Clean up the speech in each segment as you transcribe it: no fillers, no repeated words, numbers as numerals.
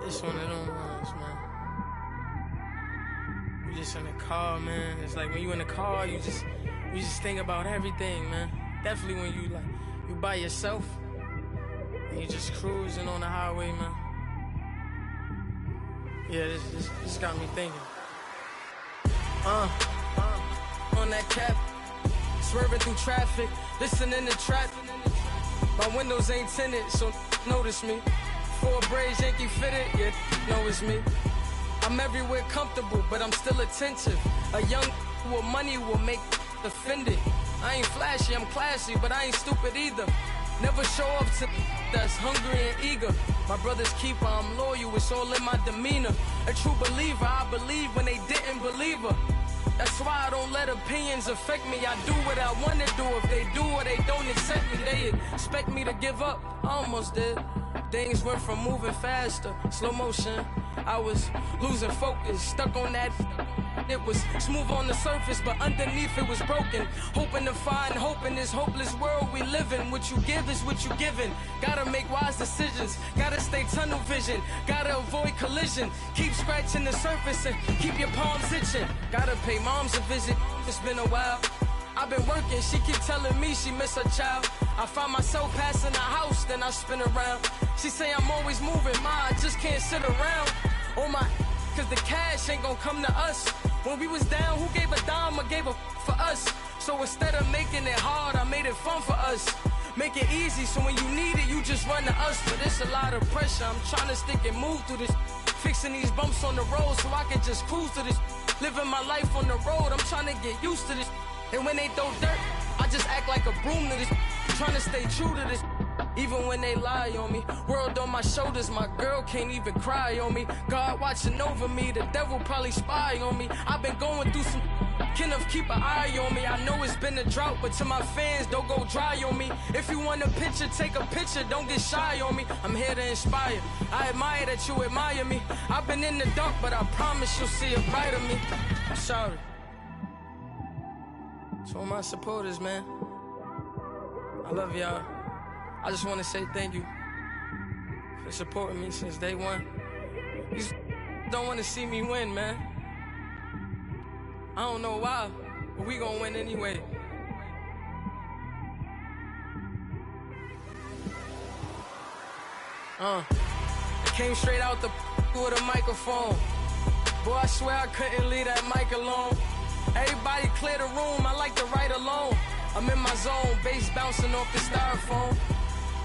It's one of them ones, man. You just in the car, man. It's like when you in the car, you just think about everything, man. Definitely when you by yourself and you just cruising on the highway, man. Yeah, this got me thinking. On that cap, swerving through traffic, listening to trap. My windows ain't tinted, so notice me. 4 braids, Yankee fitted, yeah, know it's me. I'm everywhere comfortable, but I'm still attentive. A young with money will make offended. I ain't flashy, I'm classy, but I ain't stupid either. Never show up to that's hungry and eager. My brother's keeper, I'm loyal, it's all in my demeanor. A true believer, I believe when they didn't believe her. That's why I don't let opinions affect me. I do what I wanna do. If they do or they don't accept me, they expect me to give up. I almost did. Things went from moving faster, slow motion. I was losing focus, stuck on that. It was smooth on the surface, but underneath it was broken. Hoping to find hope in this hopeless world we live in. What you give is what you given. Gotta make wise decisions, gotta stay tunnel vision, gotta avoid collision. Keep scratching the surface and keep your palms itching. Gotta pay moms a visit, it's been a while. I've been working, she keep telling me she miss her child. I find myself passing the house, then I spin around. She say I'm always moving, ma, I just can't sit around. Oh my, cause the cash ain't gonna come to us. When we was down, who gave a dime or gave a for us? So instead of making it hard, I made it fun for us. Make it easy, so when you need it, you just run to us. But it's a lot of pressure, I'm trying to stick and move through this. Fixing these bumps on the road so I can just cruise to this. Living my life on the road, I'm trying to get used to this. And when they throw dirt, I just act like a broom to this. Trying to stay true to this. Even when they lie on me, world on my shoulders, my girl can't even cry on me. God watching over me, the devil probably spy on me. I've been going through some, Kenneth keep an eye on me. I know it's been a drought, but to my fans, don't go dry on me. If you want a picture, take a picture, don't get shy on me. I'm here to inspire, I admire that you admire me. I've been in the dark, but I promise you'll see a brighter me. I'm sorry. To all my supporters, man, I love y'all. I just want to say thank you for supporting me since day one. These don't want to see me win, man. I don't know why, but we gonna win anyway. I came straight out the with a microphone. Boy, I swear I couldn't leave that mic alone. Everybody clear the room, I like to write alone. I'm in my zone, bass bouncing off the styrofoam.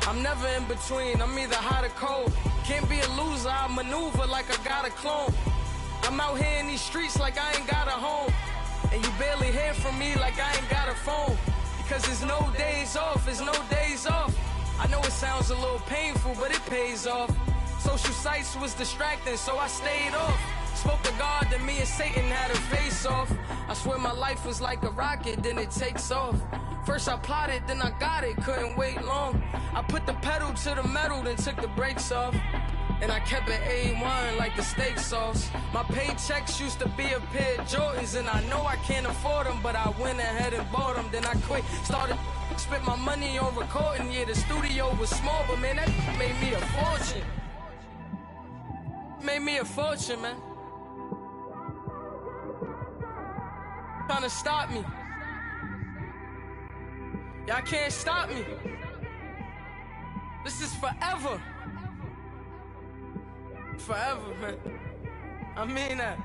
I'm never in between, I'm either hot or cold. Can't be a loser, I maneuver like I got a clone. I'm out here in these streets like I ain't got a home. And you barely hear from me like I ain't got a phone. Because there's no days off, there's no days off. I know it sounds a little painful, but it pays off. Social sites was distracting, so I stayed off. Spoke to God, then me and Satan had a face off. I swear my life was like a rocket, then it takes off. First I plotted, then I got it, couldn't wait long. I put the pedal to the metal, then took the brakes off. And I kept it A1 like the steak sauce. My paychecks used to be a pair of Jordans, and I know I can't afford them, but I went ahead and bought them. Then I quit, started, spent my money on recording. Yeah, the studio was small, but man, that made me a fortune. Made me a fortune, man. Trying to stop me. Y'all can't stop me. This is forever. Forever, man. I mean that.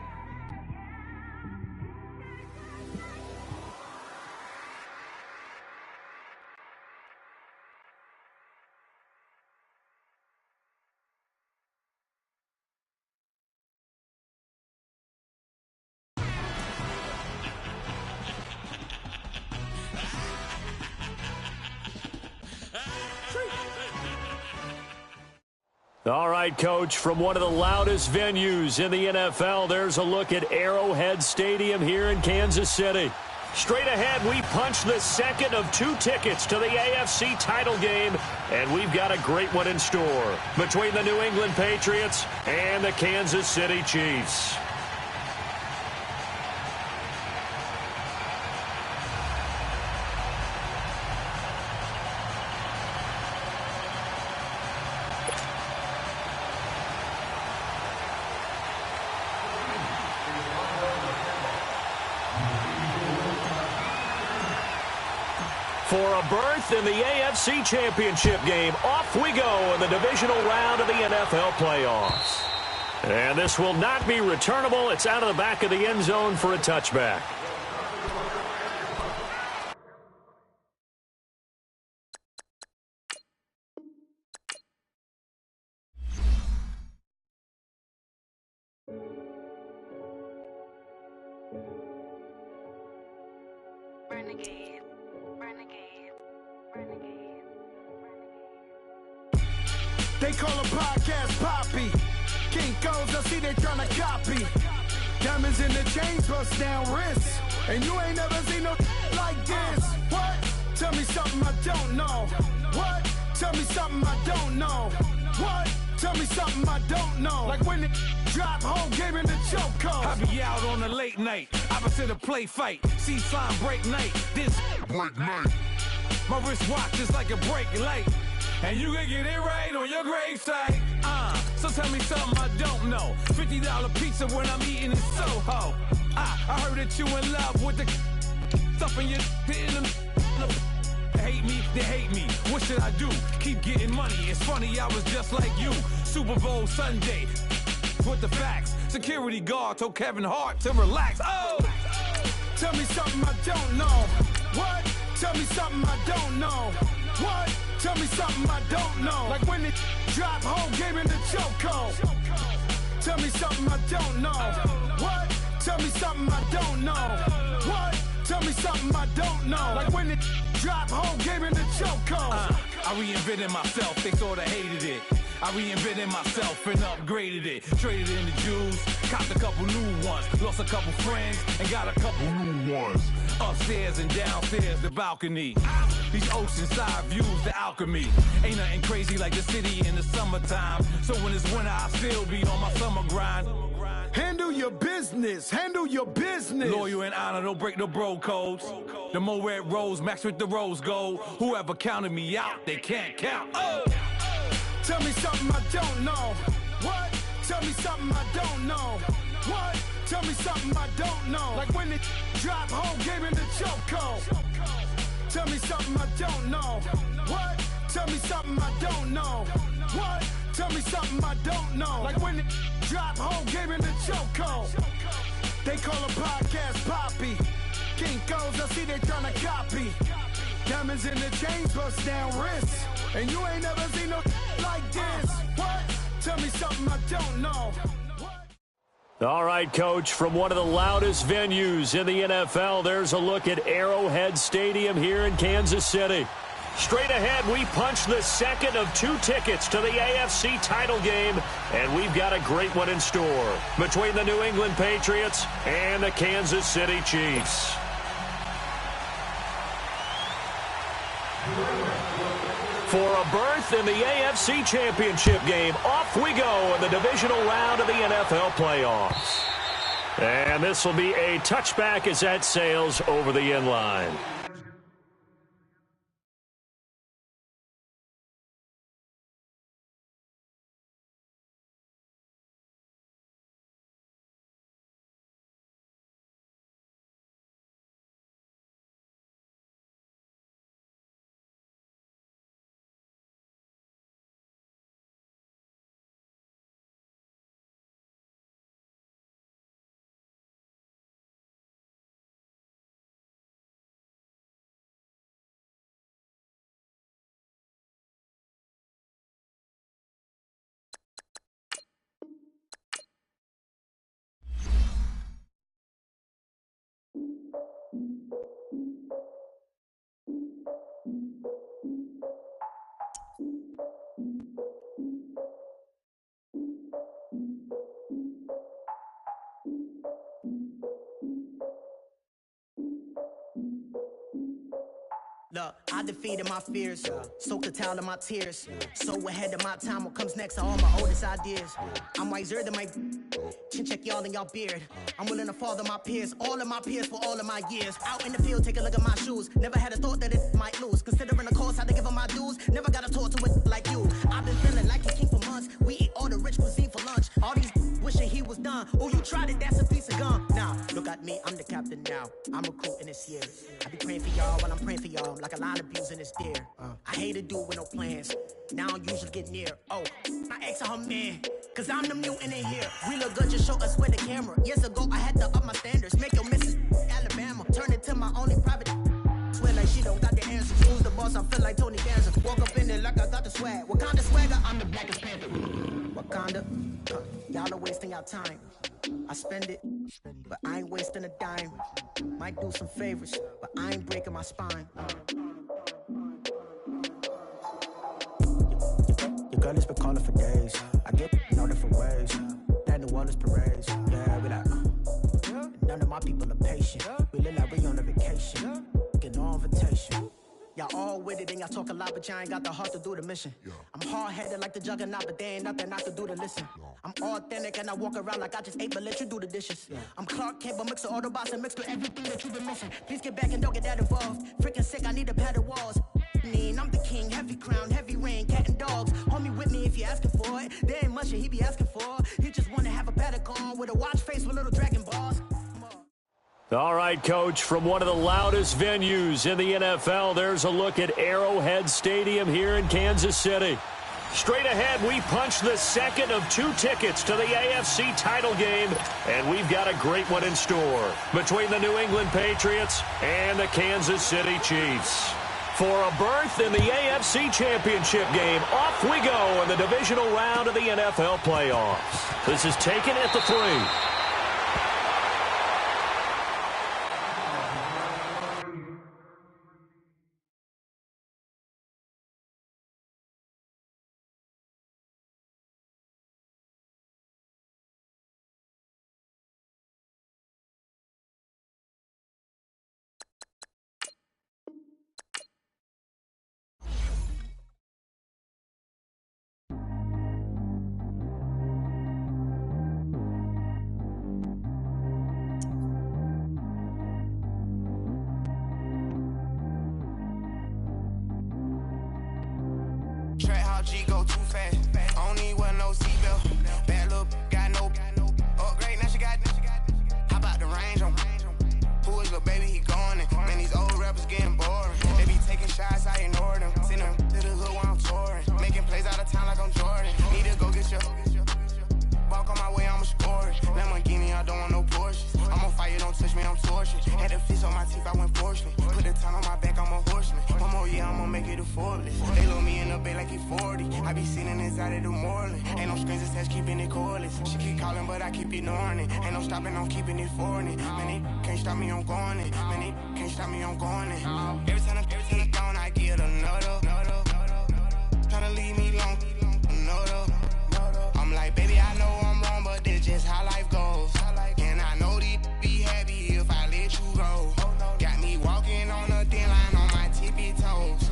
All right, Coach, from one of the loudest venues in the NFL, there's a look at Arrowhead Stadium here in Kansas City. Straight ahead, we punch the second of 2 tickets to the AFC title game, and we've got a great one in store between the New England Patriots and the Kansas City Chiefs. For a berth in the AFC Championship game, off we go in the divisional round of the NFL playoffs. And this will not be returnable. It's out of the back of the end zone for a touchback. Renegade, renegade, renegade, renegade. They call a podcast Poppy. Kinkos, I see they tryna copy. Diamonds in the chains, bust down wrists. And you ain't never seen no like this. What? Tell me something I don't know. What? Tell me something I don't know. What? Tell me something I don't know. Like when it drop, whole game in the chokehold. I be out on a late night, opposite a play fight. See sign break night, this break night. My wristwatch is like a break light. And you can get it right on your gravesite. So tell me something I don't know. $50 pizza when I'm eating in Soho. I heard that you in love with the stuff in your hitting them. Hate me, they hate me. What should I do? Keep getting money. It's funny, I was just like you. Super Bowl Sunday. With the facts. Security guard told Kevin Hart to relax. Oh! Tell me something I don't know. What? Tell me something I don't know. What? Tell me something I don't know. Like when it drop, whole game in the chokehold. Tell me something I don't know. What? Tell me something I don't know. What? Tell me something I don't know. Like when it drop, whole game in the chokehold. I reinvented myself, they thought I hated it. I reinvented myself and upgraded it. Traded in the Jews, copped a couple new ones. Lost a couple friends and got a couple new ones. Upstairs and downstairs, the balcony. These oceanside views, the alchemy. Ain't nothing crazy like the city in the summertime. So when it's winter, I still be on my summer grind. Handle your business. Handle your business. Loyal and honor, don't break the bro codes. The more red rose, max with the rose gold. Whoever counted me out, they can't count. Oh! Tell me something I don't know. What? Tell me something I don't know. What? Tell me something I don't know. Like when it drop, whole game in the chokehold. Tell me something I don't know. What? Tell me something I don't know. What? Tell me something I don't know. Like when it drop, whole game in the chokehold. They call a podcast Poppy. Kinkos, I see they tryna copy. Diamonds in the chains, bust down wrists. And you ain't never seen no like this. What? Tell me something I don't know. All right, Coach, from one of the loudest venues in the NFL, there's a look at Arrowhead Stadium here in Kansas City. Straight ahead, we punch the second of 2 tickets to the AFC title game, and we've got a great one in store between the New England Patriots and the Kansas City Chiefs. For a berth in the AFC Championship game, off we go in the divisional round of the NFL playoffs. And this will be a touchback as that sails over the end line. I defeated my fears, soaked the towel in my tears. So ahead of my time, what comes next are all my oldest ideas. I'm wiser than my chin check y'all in y'all beard. I'm willing to father my peers, all of my peers for all of my years. Out in the field, take a look at my shoes. Never had a thought that it might lose. Considering the cost, I had to give up my dues. Never got a talk to it like you. I've been feeling like a king for months. We eat all the rich cuisine for lunch. All these wishing he was done. Oh, you tried it, that's a piece of gum. Now, look at me, I'm the captain now. I'm recruiting this year. I be praying for y'all while I'm praying for y'all. Like a line of views in this deer. I hate to do it with no plans. Now I usually get near. Oh, my ex her man. Cause I'm the mutant in here. We look good, just show us where the camera. Years ago, I had to up my standards. Make your missus Alabama. Turn it to my only private. Swear like she don't got the answers. Who's the boss? I feel like Tony Danza. Walk up in it like I got the swag. Wakanda swagger, I'm the blackest panther. Wakanda, y'all are wasting your time. I spend it, but I ain't wasting a dime. Might do some favors, but I ain't breaking my spine. Your girl has been calling for days. I get in all different ways. That New Orleans parades. Yeah, we like. None of my people are patient. We live like we on a vacation. Get no invitation. Y'all all with it and y'all talk a lot, but y'all ain't got the heart to do the mission. I'm hard-headed like the juggernaut, but there ain't nothing I can do to listen. I'm authentic and I walk around like I just ate, but let you do the dishes. I'm Clark Kent, but mix the Autobots and mix with everything that you've been missing. Please get back and don't get that involved. Freaking sick, I need a padded walls. I'm the king, heavy crown, heavy rain, cat and dogs. Homie with me if you're asking for it. There ain't much that he be asking for. He just wanna have a paddock on with a watch face with little dragon balls. All right, Coach, from one of the loudest venues in the NFL, there's a look at Arrowhead Stadium here in Kansas City. Straight ahead, we punch the second of 2 tickets to the AFC title game, and we've got a great one in store between the New England Patriots and the Kansas City Chiefs. For a berth in the AFC Championship game, off we go in the divisional round of the NFL playoffs. This is taken at the 3. Track how G go too fast. I don't need wear no seatbelt. Bad little got no upgrade. Now she got. How about the range on? Who is little baby? He gone. Man, these old rappers getting boring. They be taking shots, I ignore them. Send them to the hood while I'm touring. Making plays out of town like I'm Jordan. Need to go get your. Walk on my way, I'ma score it. Lamborghini, I don't want no Porsche. I'm on fire, don't touch me, I'm tortured. Had the fish on my teeth, I went fortunate. Put the time on my back, I'm a horseman. One more year, I'ma make it affordless. They load me in the bed like he 40. I be sitting inside of the Moreland. Ain't no strings attached, keeping it cordless. She keep calling, but I keep ignoring it. Ain't no stopping, I'm keeping it for it. Man, it can't stop me, I'm going it. Man, it can't stop me, I'm going it. Every time I'm gone, I get another. Tryna leave me long, another. I'm like, baby, I know I'm wrong, but this just how life goes. And I know these be happy if I let you go. Got me walking on a thin line on my tippy toes.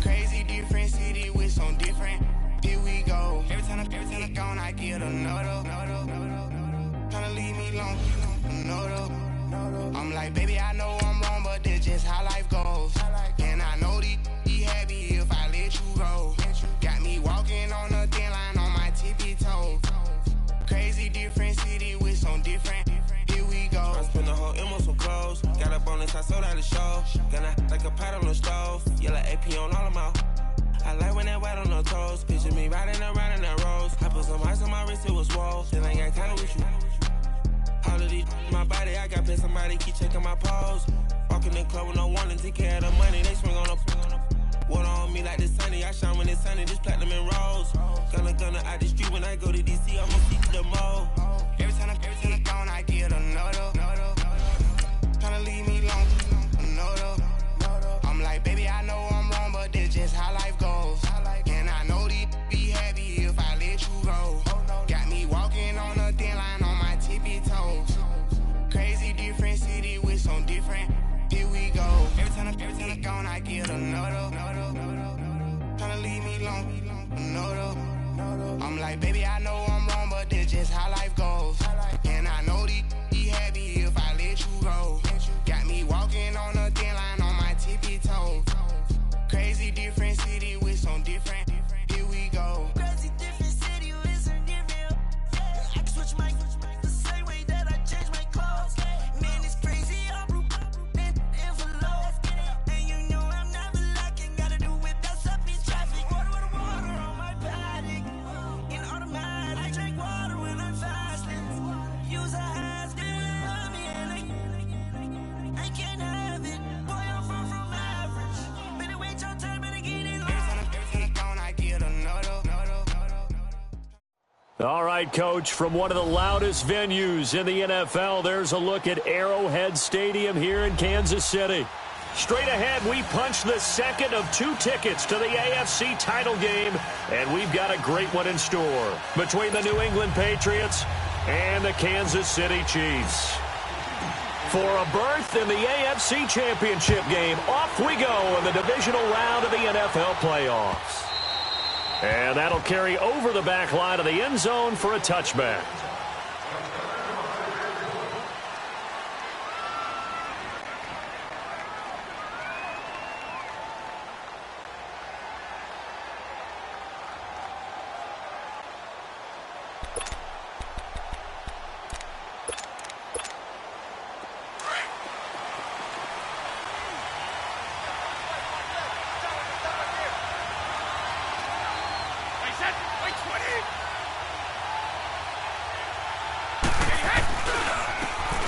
Crazy different city with some different. Here we go. Every time I'm gone, I get another. Tryna leave me long, another. I'm like, baby, I know I'm wrong, but this just how life goes. And I know these be happy if I let you go. Got me walking on a thin line on my tippy toes. Crazy different city with some different. Here we go. I spent the whole M on some clothes. Got up on this, I sold out the show. Gonna like a pot on the stove. Yellow AP on all of my. I like when that white on the toes. Picture me riding around in that rose. I put some ice on my wrist, it was swole. Then I got kinda with you. All of these my body, I got pissed. Somebody keep checking my pose. Walking in the club with no warning, take care of the money. They swing on the. Water on me like the sunny, I shine when it's sunny, this platinum and rose. Gonna out the street when I go to DC, I'ma keep the mode. Every time I'm gone, I get another. Tryna leave me long, another. I'm like, baby, I know I'm wrong, but this just how life goes. And I know these be happy if I let you go. Got me walking on a thin line on my tippy toes. Crazy different city with some different. Here we go. Every time I'm gone, I get another. right, Coach, from one of the loudest venues in the NFL, there's a look at Arrowhead Stadium here in Kansas City. Straight ahead, we punch the second of 2 tickets to the AFC title game, and we've got a great one in store between the New England Patriots and the Kansas City Chiefs. For a berth in the AFC Championship game, off we go in the divisional round of the NFL playoffs. And that'll carry over the back line of the end zone for a touchback.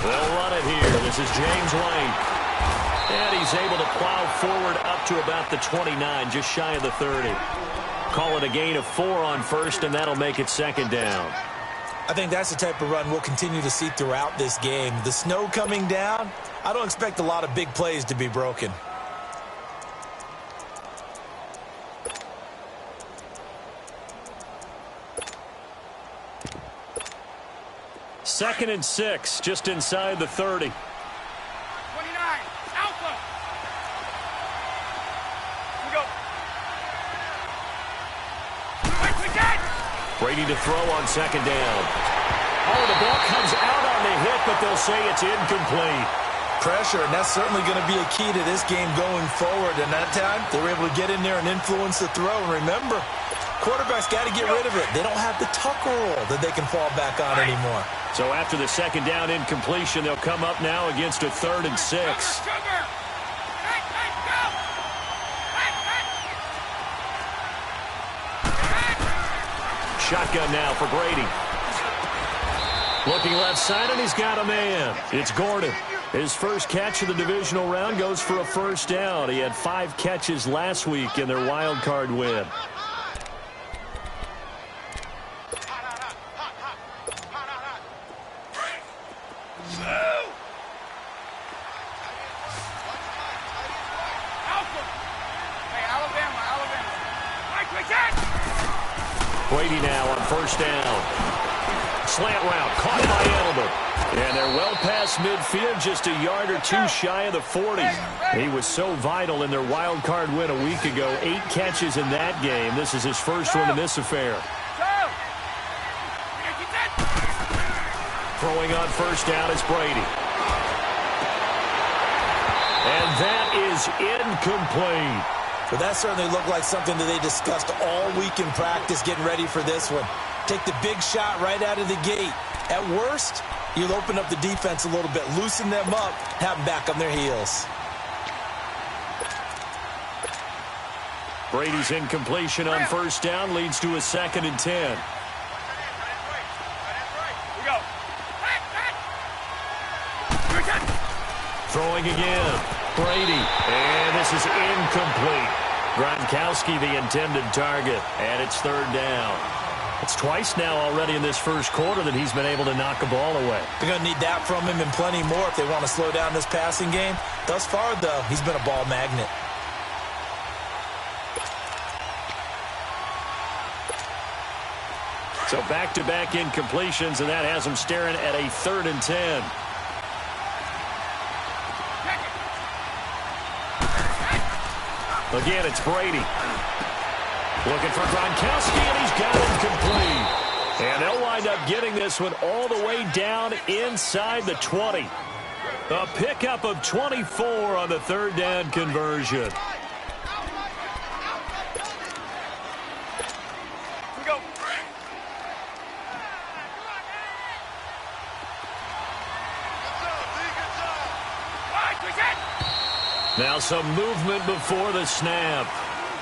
They'll run it here. This is James White. And he's able to plow forward up to about the 29, just shy of the 30. Call it a gain of 4 on first, and that'll make it second down. I think that's the type of run we'll continue to see throughout this game. The snow coming down, I don't expect a lot of big plays to be broken. Second and 6, just inside the 30. 29, Alpha. We go. Brady to throw on second down. Oh, the ball comes out on the hit, but they'll say it's incomplete. Pressure, and that's certainly going to be a key to this game going forward. And that time, they were able to get in there and influence the throw. And remember, quarterbacks got to get rid of it. They don't have the tucker roll that they can fall back on anymore. So after the second down incompletion, they'll come up now against a 3rd and 6. Shotgun now for Brady. Looking left side, and he's got a man. It's Gordon. His first catch of the divisional round goes for a first down. He had 5 catches last week in their wild card win. Brady now on first down. Slant route caught by Edelman. And they're well past midfield, just a yard or 2 shy of the 40. He was so vital in their wild card win a week ago. 8 catches in that game. This is his first one in this affair. Throwing on first down is Brady. And that is incomplete. But that certainly looked like something that they discussed all week in practice getting ready for this one. Take the big shot right out of the gate. At worst, you'll open up the defense a little bit, loosen them up, have them back on their heels. Brady's incompletion on first down leads to a 2nd and 10. Throwing again. Brady. And this is incomplete. Gronkowski the intended target. And it's 3rd down. It's twice now already in this first quarter that he's been able to knock a ball away. They're going to need that from him and plenty more if they want to slow down this passing game. Thus far, though, he's been a ball magnet. So back-to-back incompletions, and that has him staring at a 3rd and 10. Again, it's Brady. Looking for Gronkowski, and he's got him complete. And they'll wind up getting this one all the way down inside the 20. A pickup of 24 on the 3rd down conversion. Now some movement before the snap.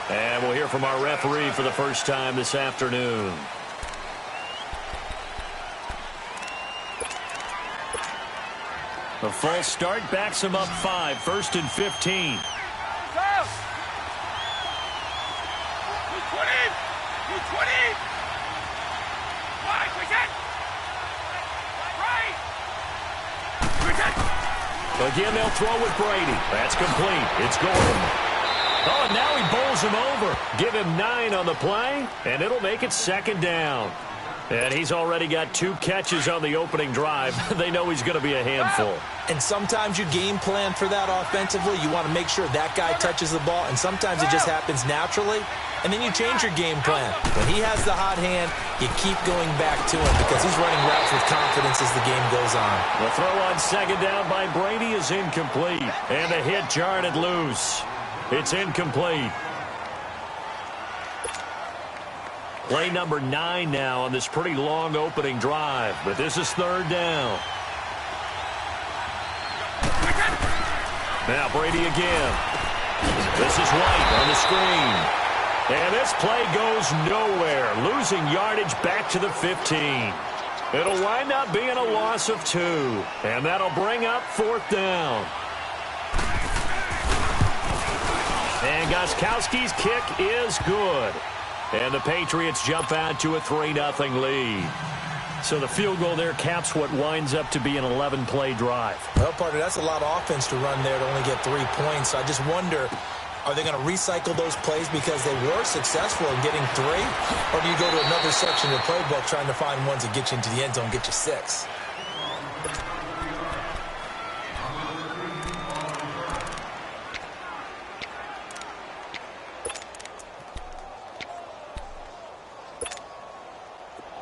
And we'll hear from our referee for the first time this afternoon. A false start backs him up 5, 1st and 15. Again, they'll throw with Brady. That's complete. It's Gordon. Oh, and now he bowls him over. Give him 9 on the play, and it'll make it 2nd down. And he's already got 2 catches on the opening drive. They know he's going to be a handful. And sometimes you game plan for that offensively. You want to make sure that guy touches the ball, and sometimes it just happens naturally. And then you change your game plan. When he has the hot hand, you keep going back to him because he's running routes with confidence as the game goes on. The throw on 2nd down by Brady is incomplete. And the hit jarred it loose. It's incomplete. Play number 9 now on this pretty long opening drive. But this is 3rd down. Now Brady again. This is White on the screen. And this play goes nowhere. Losing yardage back to the 15. It'll wind up being a loss of 2. And that'll bring up 4th down. And Gostkowski's kick is good. And the Patriots jump out to a 3-0 lead. So the field goal there caps what winds up to be an 11-play drive. Well, partner, that's a lot of offense to run there to only get 3 points. So I just wonder, are they going to recycle those plays because they were successful in getting 3? Or do you go to another section of the playbook trying to find ones that get you into the end zone and get you 6?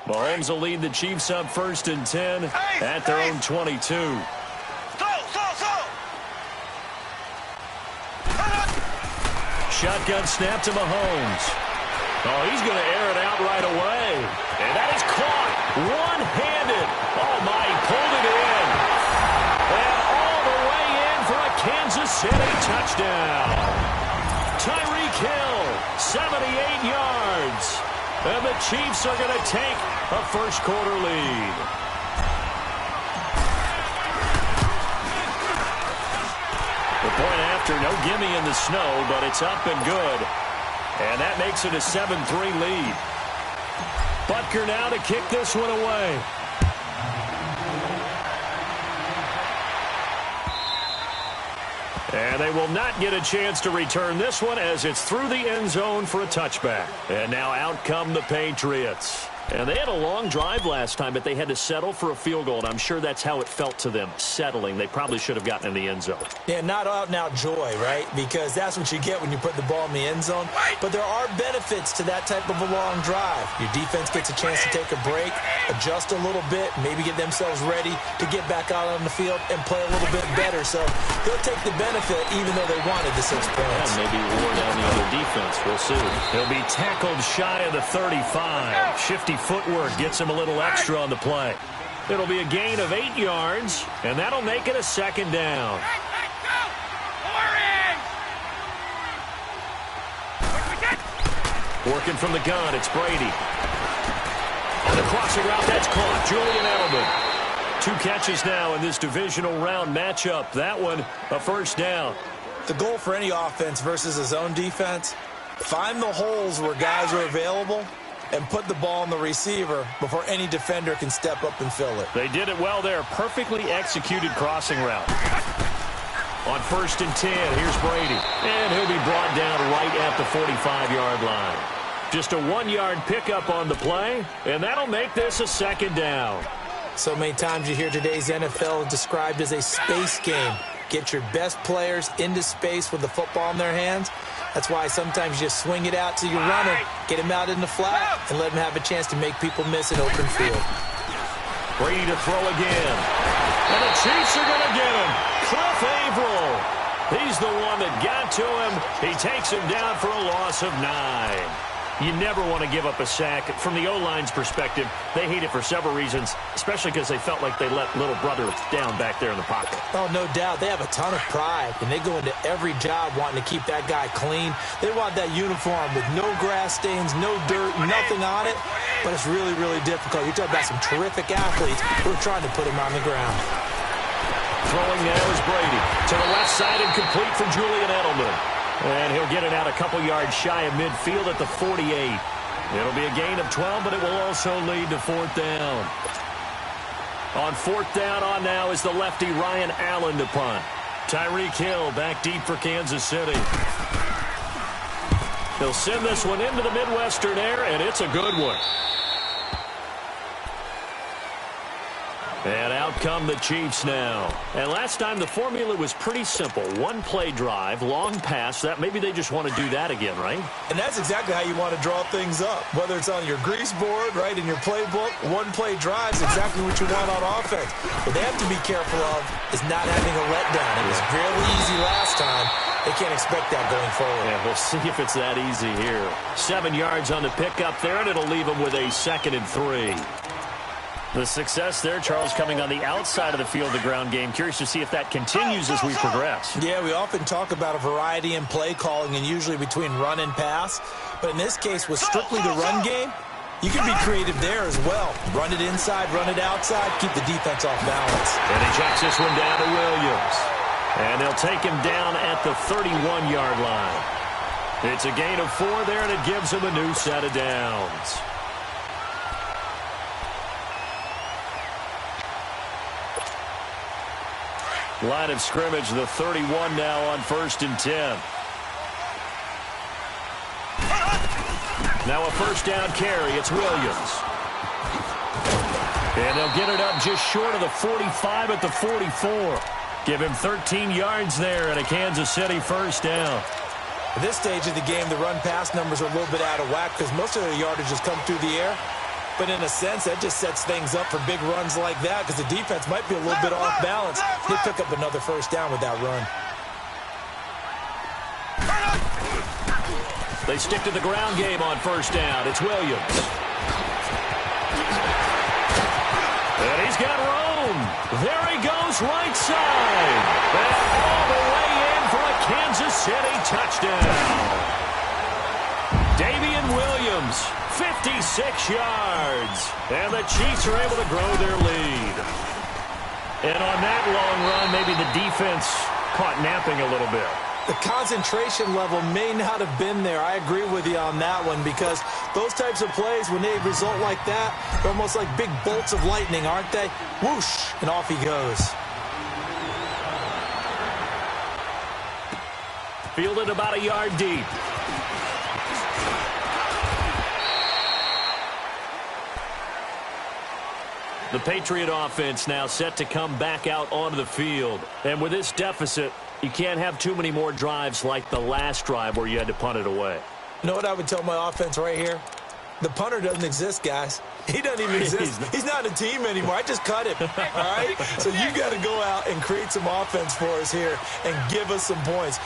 Mahomes will lead the Chiefs up 1st and 10 at their own 22. Shotgun snap to Mahomes. Oh, he's going to air it out right away. And that is caught one-handed. Oh, my, he pulled it in. And all the way in for a Kansas City touchdown. Tyreek Hill, 78 yards. And the Chiefs are going to take a first-quarter lead. The point after, no gimme in the snow, but it's up and good. And that makes it a 7-3 lead. Butker now to kick this one away. And they will not get a chance to return this one as it's through the end zone for a touchback. And now out come the Patriots. And they had a long drive last time, but they had to settle for a field goal, and I'm sure that's how it felt to them, settling. They probably should have gotten in the end zone. Yeah, not out-and-out joy, right? Because that's what you get when you put the ball in the end zone. But there are benefits to that type of a long drive. Your defense gets a chance to take a break, adjust a little bit, maybe get themselves ready to get back out on the field and play a little bit better. So they'll take the benefit even though they wanted the 6 points. Yeah, maybe wore down the other defense. We'll see. He'll be tackled shy of the 35. Shifty footwork gets him a little extra on the play. It'll be a gain of 8 yards, and that'll make it a 2nd down. Working from the gun, it's Brady. On the crossing route, that's caught. Julian Edelman. 2 catches now in this divisional round matchup. That one, a 1st down. The goal for any offense versus a zone defense, find the holes where guys are available and put the ball on the receiver before any defender can step up and fill it. They did it well there. Perfectly executed crossing route. On 1st and 10, here's Brady. And he'll be brought down right at the 45-yard line. Just a 1-yard pickup on the play, and that'll make this a 2nd down. So many times you hear today's NFL described as a space game. Get your best players into space with the football in their hands. That's why sometimes you just swing it out to your runner, get him out in the flat, and let him have a chance to make people miss an open field. Brady to throw again. And the Chiefs are going to get him. Cliff Averill. He's the one that got to him. He takes him down for a loss of 9. You never want to give up a sack. From the O-line's perspective, they hate it for several reasons, especially because they felt like they let little brother down back there in the pocket. Oh, no doubt. They have a ton of pride, and they go into every job wanting to keep that guy clean. They want that uniform with no grass stains, no dirt, nothing on it, but it's really, really difficult. You're talking about some terrific athletes who are trying to put him on the ground. Throwing now is Brady. To the left side and complete for Julian Edelman. And he'll get it out a couple yards shy of midfield at the 48. It'll be a gain of 12, but it will also lead to 4th down. On fourth down on now is the lefty Ryan Allen to punt. Tyreek Hill back deep for Kansas City. He'll send this one into the Midwestern air, and it's a good one. And out come the Chiefs now. And last time the formula was pretty simple. One play drive, long pass. That maybe they just want to do that again, right? And that's exactly how you want to draw things up. Whether it's on your grease board, right, in your playbook, one play drive is exactly what you want on offense. What they have to be careful of is not having a letdown. It was really easy last time. They can't expect that going forward. Yeah, we'll see if it's that easy here. 7 yards on the pickup there, and it'll leave them with a 2nd and 3. The success there, Charles, coming on the outside of the field, the ground game. Curious to see if that continues as we progress. Yeah, we often talk about a variety in play calling and usually between run and pass. But in this case, with strictly the run game, you can be creative there as well. Run it inside, run it outside, keep the defense off balance. And he checks this one down to Williams. And they'll take him down at the 31-yard line. It's a gain of 4 there, and it gives him a new set of downs. Line of scrimmage, the 31 now on 1st and 10. Now a first down carry. It's Williams. And they'll get it up just short of the 45 at the 44. Give him 13 yards there and a Kansas City first down. At this stage of the game, the run-pass numbers are a little bit out of whack because most of their yardage has come through the air. But in a sense, that just sets things up for big runs like that because the defense might be a little bit off balance. They pick up another first down with that run. They stick to the ground game on first down. It's Williams. And he's got room. There he goes, right side. And all the way in for a Kansas City touchdown. Damian Williams, 56 yards. And the Chiefs are able to grow their lead. And on that long run, maybe the defense caught napping a little bit. The concentration level may not have been there. I agree with you on that one because those types of plays, when they result like that, they're almost like big bolts of lightning, aren't they? Whoosh, and off he goes. Fielded about a yard deep. The Patriot offense now set to come back out onto the field. And with this deficit, you can't have too many more drives like the last drive where you had to punt it away. You know what I would tell my offense right here? The punter doesn't exist, guys. He doesn't even exist. He's not a team anymore. I just cut him, all right? So you got to go out and create some offense for us here and give us some points.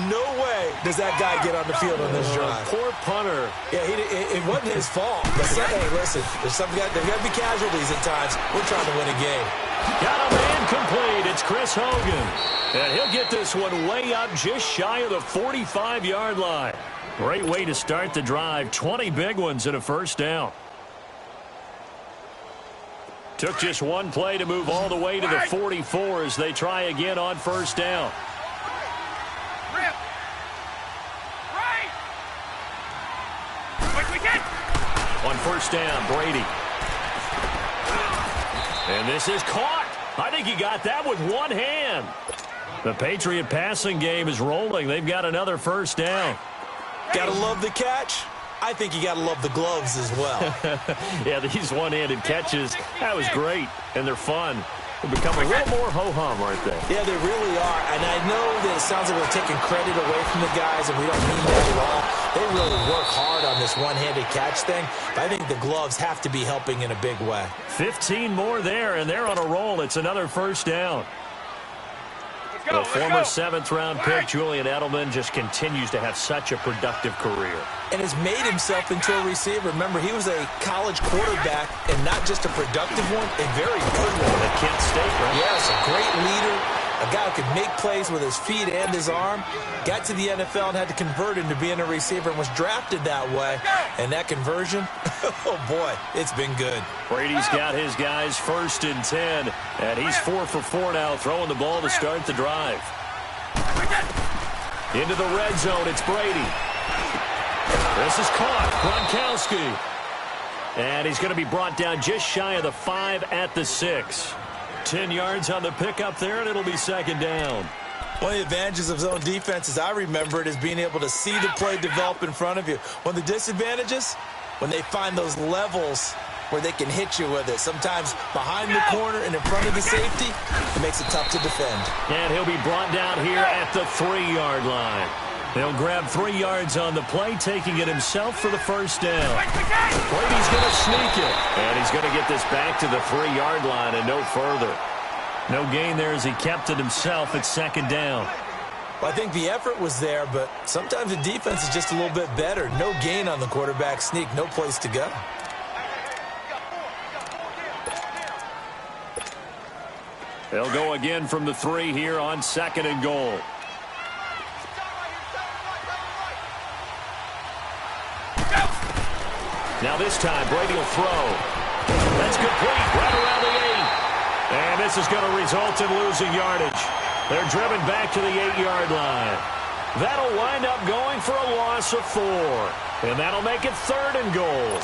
No way does that guy get on the field on this drive. Poor punter. Yeah, it wasn't his fault. But hey, listen, there's got to be casualties at times. We're trying to win a game. Got a man complete. It's Chris Hogan. And he'll get this one way up just shy of the 45-yard line. Great way to start the drive. 20 big ones and a first down. Took just one play to move all the way to the 44 as they try again on first down. On first down, Brady. And this is caught. I think he got that with one hand. The Patriot passing game is rolling. They've got another first down. Gotta love the catch. I think you gotta love the gloves as well. Yeah, these one-handed catches, that was great, and they're fun. They become a little more ho-hum, aren't they? Yeah, they really are. And I know that it sounds like we're taking credit away from the guys, and we don't mean that at all. They really work hard on this one-handed catch thing. But I think the gloves have to be helping in a big way. 15 more there, and they're on a roll. It's another first down. The former 7th-round pick, Julian Edelman, just continues to have such a productive career. And has made himself into a receiver. Remember, he was a college quarterback, and not just a productive one, a very good one. At Kent State, right? Yes, a great leader, a guy who could make plays with his feet and his arm. Got to the NFL and had to convert into being a receiver and was drafted that way. And that conversion, oh boy, it's been good. Brady's got his guys 1st and 10, and he's 4 for 4 now, throwing the ball to start the drive. Into the red zone, it's Brady. This is caught. Gronkowski. And he's going to be brought down just shy of the 5 at the 6. 10 yards on the pickup there, and it'll be second down. One of the advantages of zone defense, as I remember it, is being able to see the play develop in front of you. One of the disadvantages, when they find those levels where they can hit you with it. Sometimes behind the corner and in front of the safety, it makes it tough to defend. And he'll be brought down here at the 3-yard line. He'll grab 3 yards on the play, taking it himself for the first down. Brady's going to sneak it. And he's going to get this back to the 3-yard line and no further. No gain there as he kept it himself at second down. Well, I think the effort was there, but sometimes the defense is just a little bit better. No gain on the quarterback sneak, no place to go. They'll go again from the 3 here on 2nd and goal. Now this time, Brady will throw. That's complete, right around the 8. And this is going to result in losing yardage. They're driven back to the 8-yard line. That'll wind up going for a loss of 4. And that'll make it 3rd and goal.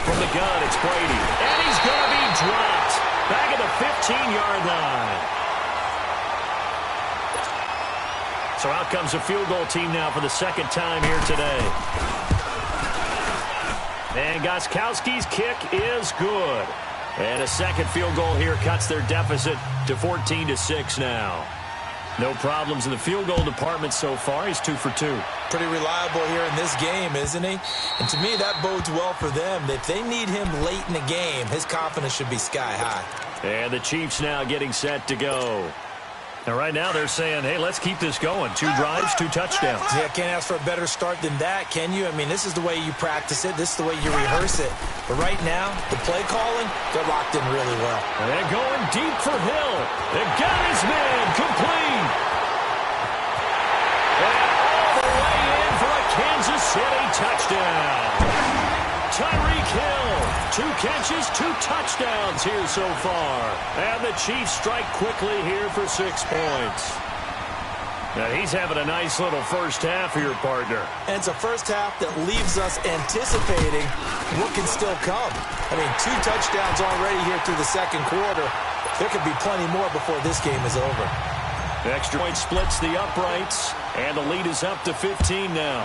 From the gun, it's Brady. And he's going to be dropped. Back at the 15-yard line. So out comes a field goal team now for the second time here today. And Gostkowski's kick is good. And a second field goal here cuts their deficit to 14-6 now. No problems in the field goal department so far. He's 2 for 2. Pretty reliable here in this game, isn't he? And to me, that bodes well for them. If they need him late in the game, his confidence should be sky high. And the Chiefs now getting set to go. And right now they're saying, hey, let's keep this going. 2 drives, 2 touchdowns. Yeah, can't ask for a better start than that, can you? I mean, this is the way you practice it. This is the way you rehearse it. But right now, the play calling, they're locked in really well. And they're going deep for Hill. They got his man complete. And all the way in for a Kansas City touchdown. Tyreek Hill, 2 catches, 2 touchdowns here so far. And the Chiefs strike quickly here for 6 points. Now he's having a nice little first half for your partner. And it's a first half that leaves us anticipating what can still come. I mean, 2 touchdowns already here through the second quarter. There could be plenty more before this game is over. The extra point splits the uprights, and the lead is up to 15 now.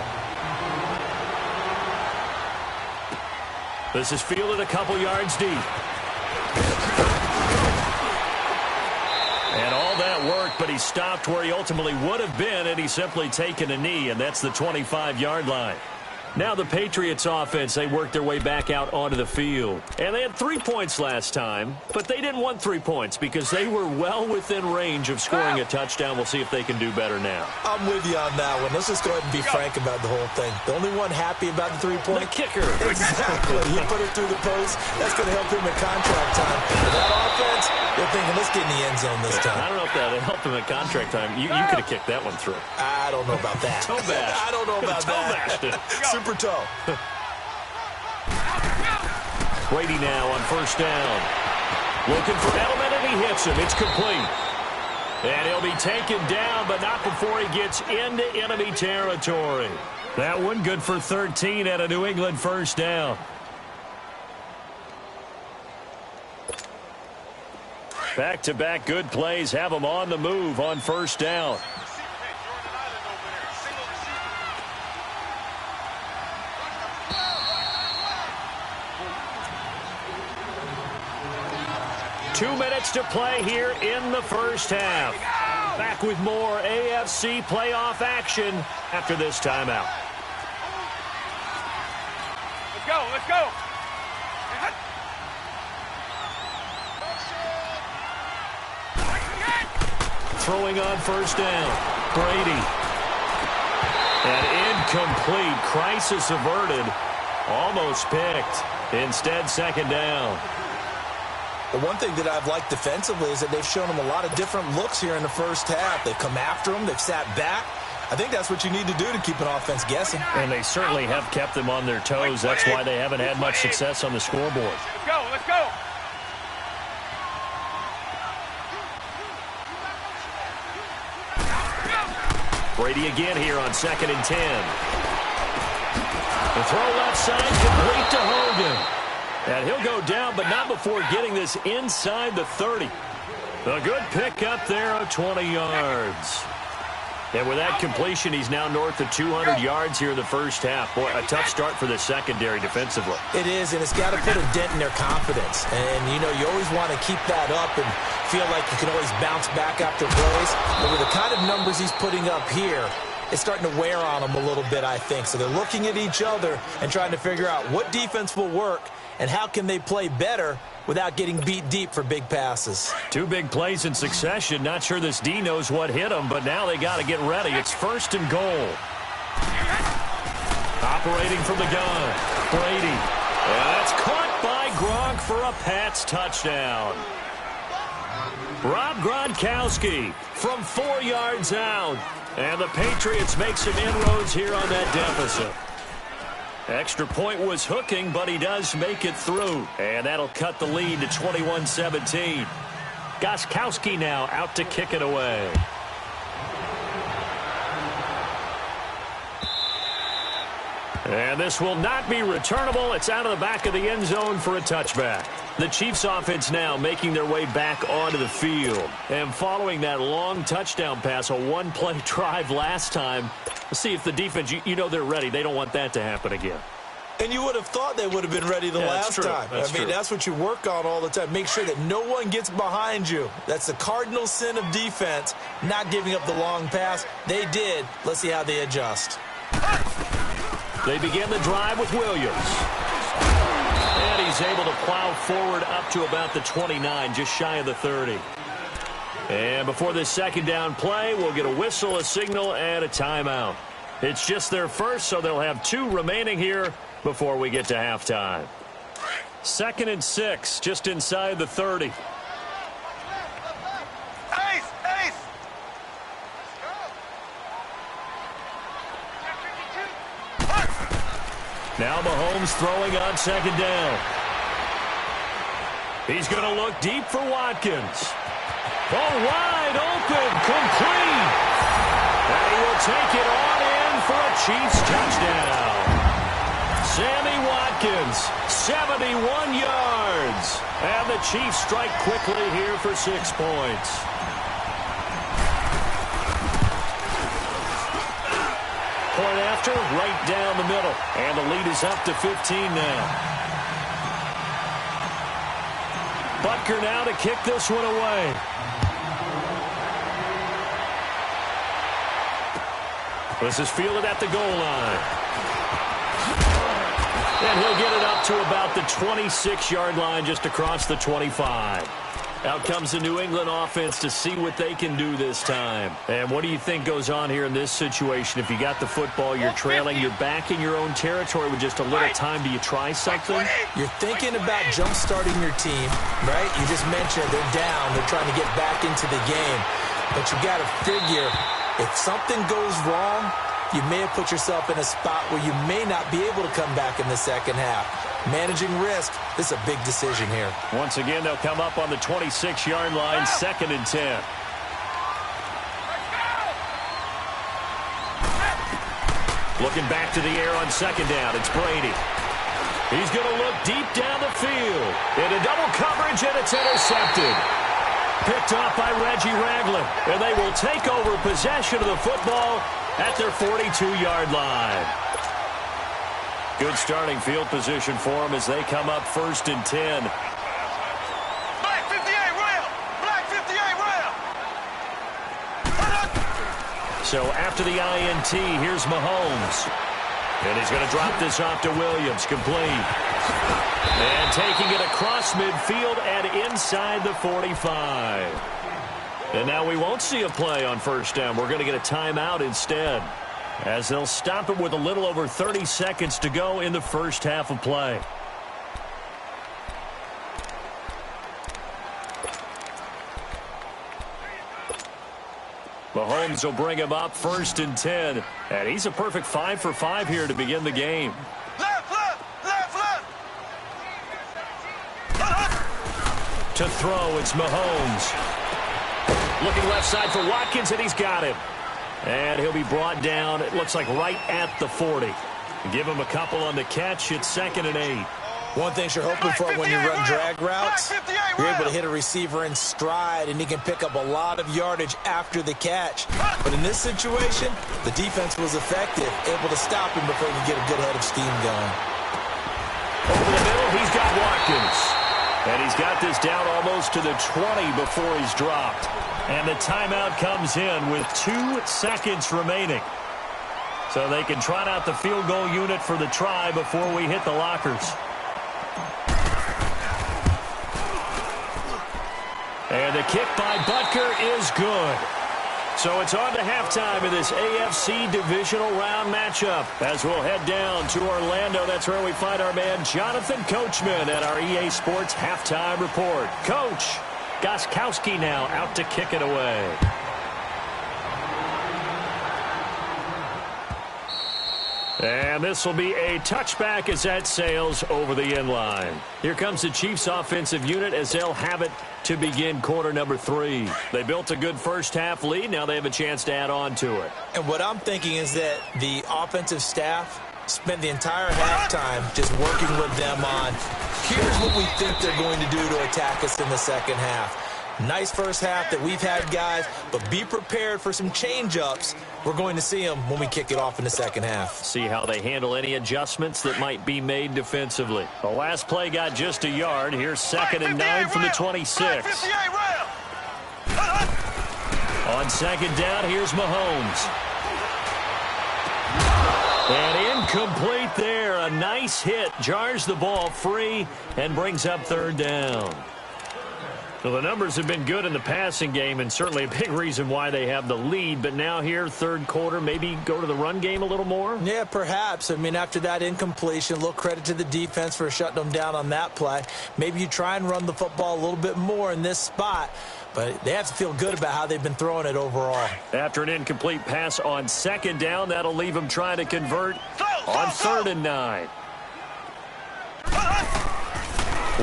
This is fielded a couple yards deep. And all that worked, but he stopped where he ultimately would have been, and he's simply taken a knee, and that's the 25-yard line. Now the Patriots offense, they worked their way back out onto the field. And they had 3 points last time, but they didn't want 3 points because they were well within range of scoring a touchdown. We'll see if they can do better now. I'm with you on that one. Let's just go ahead and be frank about the whole thing. The only one happy about the 3-point? The kicker. Exactly. He put it through the post. That's going to help him at contract time. But that offense, they're thinking, let's get in the end zone this time. I don't know if that helped him at contract time. You could have kicked that one through. I don't know about that. Toe bash. I don't know about that. Super toe. Brady now on first down. Looking for Edelman, and he hits him. It's complete. And he'll be taken down, but not before he gets into enemy territory. That one good for 13 at a New England first down. Back-to-back good plays have him on the move on first down. Two minutes to play here in the first half. Back with more AFC playoff action after this timeout. Let's go, let's go. Throwing on first down. Brady. An incomplete. Crisis averted. Almost picked. Instead, second down. The one thing that I've liked defensively is that they've shown them a lot of different looks here in the first half. They've come after them. They've sat back. I think that's what you need to do to keep an offense guessing. And they certainly have kept them on their toes. That's why they haven't had much success on the scoreboard. Let's go, let's go. Brady again here on 2nd and 10. The throw left side, complete to Hogan. And he'll go down, but not before getting this inside the 30. A good pick up there of 20 yards. And with that completion, he's now north of 200 yards here in the first half. Boy, a tough start for the secondary defensively. It is, and it's got to put a dent in their confidence. And, you know, you always want to keep that up and feel like you can always bounce back after plays. But with the kind of numbers he's putting up here, it's starting to wear on them a little bit, I think. So they're looking at each other and trying to figure out what defense will work and how can they play better without getting beat deep for big passes. 2 big plays in succession. Not sure this D knows what hit him, but now they got to get ready. It's 1st and goal. Operating from the gun, Brady. And that's caught by Gronk for a Pats touchdown. Rob Gronkowski from 4 yards out. And the Patriots make some inroads here on that deficit. Extra point was hooking, but he does make it through. And that'll cut the lead to 21-17. Gostkowski now out to kick it away. And this will not be returnable. It's out of the back of the end zone for a touchback. The Chiefs offense now making their way back onto the field. And following that long touchdown pass, a one-play drive last time, let's see if the defense, you know they're ready. They don't want that to happen again. And you would have thought they would have been ready the last time. That's what you work on all the time. Make sure that no one gets behind you. That's the cardinal sin of defense, not giving up the long pass. They did. Let's see how they adjust. They begin the drive with Williams. And he's able to plow forward up to about the 29, just shy of the 30. And before this second down play, we'll get a whistle, a signal, and a timeout. It's just their first, so they'll have 2 remaining here before we get to halftime. 2nd and 6, just inside the 30. Ace! Ace! Now Mahomes throwing on 2nd down. He's going to look deep for Watkins. Oh, wide open, complete. And he will take it on in for a Chiefs touchdown. Sammy Watkins, 71 yards. And the Chiefs strike quickly here for 6 points. Point after, right down the middle. And the lead is up to 15 now. Butker now to kick this one away. This is fielded at the goal line. And he'll get it up to about the 26-yard line, just across the 25. Out comes the New England offense to see what they can do this time. And what do you think goes on here in this situation? If you got the football, you're trailing, you're back in your own territory with just a little time. Do you try something? You're thinking about jump-starting your team, right? You just mentioned they're down. They're trying to get back into the game. But you got to figure, if something goes wrong, you may have put yourself in a spot where you may not be able to come back in the second half. Managing risk, this is a big decision here. Once again, they'll come up on the 26-yard line, 2nd and 10. Looking back to the air on 2nd down, it's Brady. He's going to look deep down the field. Into double coverage, and it's intercepted. Picked off by Reggie Ragland, and they will take over possession of the football at their 42-yard line. Good starting field position for them as they come up 1st and 10. Black 58 rail! Black 58 rail! So after the INT, here's Mahomes. And he's going to drop this off to Williams, complete. And taking it across midfield and inside the 45. And now we won't see a play on 1st down. We're going to get a timeout instead, as they'll stop it with a little over 30 seconds to go in the first half of play. Mahomes will bring him up 1st and 10. And he's a perfect 5 for 5 here to begin the game. Left, left, left, left! To throw, it's Mahomes. Looking left side for Watkins, and he's got him. And he'll be brought down, it looks like right at the 40. Give him a couple on the catch. It's 2nd and 8. One thing you're hoping for when you run drag routes, you're able to hit a receiver in stride, and he can pick up a lot of yardage after the catch. But in this situation, the defense was effective, able to stop him before he could get a good head of steam going. Over the middle, he's got Watkins. And he's got this down almost to the 20 before he's dropped. And the timeout comes in with 2 seconds remaining. So they can trot out the field goal unit for the try before we hit the lockers. And the kick by Butker is good. So it's on to halftime in this AFC divisional round matchup. As we'll head down to Orlando, that's where we find our man Jonathan Coachman at our EA Sports Halftime Report. Coach, Gostkowski now out to kick it away. And this will be a touchback as that sails over the end line. Here comes the Chiefs offensive unit as they'll have it to begin quarter number 3. They built a good first half lead. Now they have a chance to add on to it. And what I'm thinking is that the offensive staff spent the entire halftime just working with them on, here's what we think they're going to do to attack us in the second half. Nice first half that we've had, guys, but be prepared for some change-ups. We're going to see them when we kick it off in the second half. See how they handle any adjustments that might be made defensively. The last play got just a yard. Here's 2nd and 9 from the 26. On 2nd down, here's Mahomes. And incomplete there. A nice hit. Jars the ball free and brings up 3rd down. So the numbers have been good in the passing game and certainly a big reason why they have the lead. But now here, 3rd quarter, maybe go to the run game a little more? Yeah, perhaps. I mean, after that incompletion, a little credit to the defense for shutting them down on that play. Maybe you try and run the football a little bit more in this spot. But they have to feel good about how they've been throwing it overall. After an incomplete pass on 2nd down, that'll leave them trying to convert on 3rd and 9.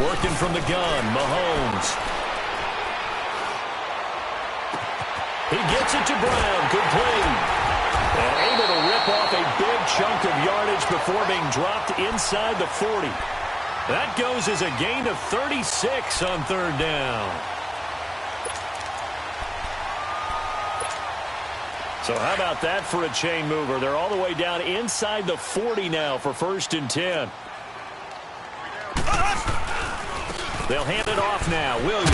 Working from the gun, Mahomes. He gets it to Brown, complete. And able to rip off a big chunk of yardage before being dropped inside the 40. That goes as a gain of 36 on 3rd down. So how about that for a chain mover? They're all the way down inside the 40 now for 1st and 10. They'll hand it off now. Williams.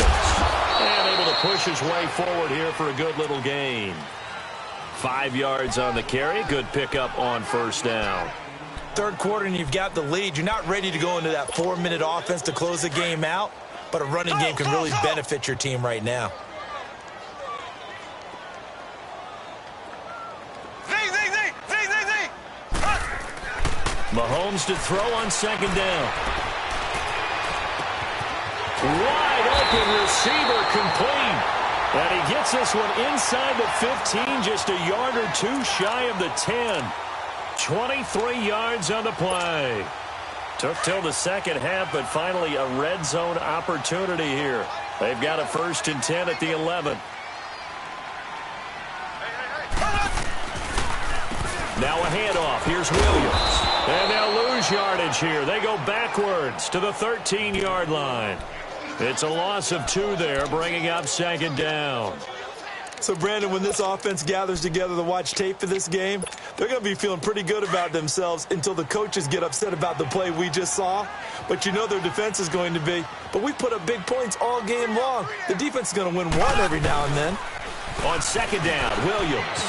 And able to push his way forward here for a good little gain. 5 yards on the carry. Good pickup on 1st down. 3rd quarter and you've got the lead. You're not ready to go into that 4-minute offense to close the game out, but a running game can really benefit your team right now. Mahomes to throw on 2nd down. Wide open receiver, complete. And he gets this one inside the 15, just a yard or 2 shy of the 10. 23 yards on the play. Took till the second half, but finally a red zone opportunity here. They've got a 1st and 10 at the 11. Now a handoff. Here's Williams. And they'll lose yardage here. They go backwards to the 13-yard line. It's a loss of 2 there, bringing up 2nd down. So, Brandon, when this offense gathers together to watch tape for this game, they're going to be feeling pretty good about themselves until the coaches get upset about the play we just saw. But you know their defense is going to be. But we put up big points all game long. The defense is going to win one every now and then. On 2nd down, Williams.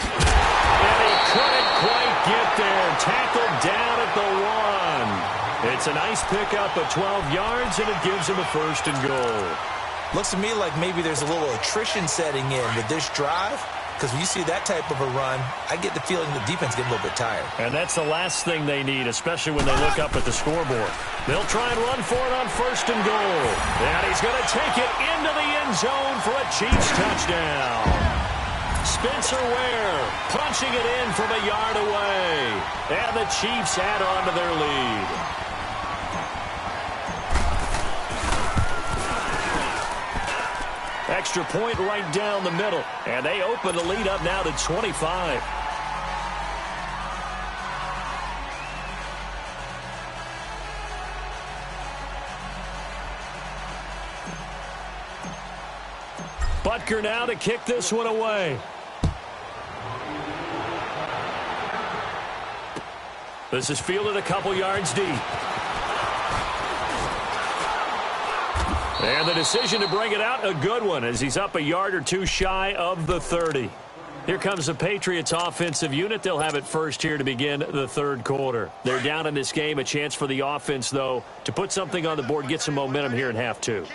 And he couldn't quite get there. Tackled down at the 1. It's a nice pickup of 12 yards, and it gives him a 1st and goal. Looks to me like maybe there's a little attrition setting in with this drive, because when you see that type of a run, I get the feeling the defense gets a little bit tired. And that's the last thing they need, especially when they look up at the scoreboard. They'll try and run for it on 1st and goal. And he's going to take it into the end zone for a Chiefs touchdown. Spencer Ware punching it in from a yard away. And the Chiefs add on to their lead. extra point right down the middle. And they open the lead up now to 25. Butker now to kick this one away. This is fielded a couple yards deep. And the decision to bring it out, a good one, as he's up a yard or two shy of the 30. Here comes the Patriots offensive unit. They'll have it first here to begin the third quarter. They're down in this game. A chance for the offense, though, to put something on the board, get some momentum here in half two.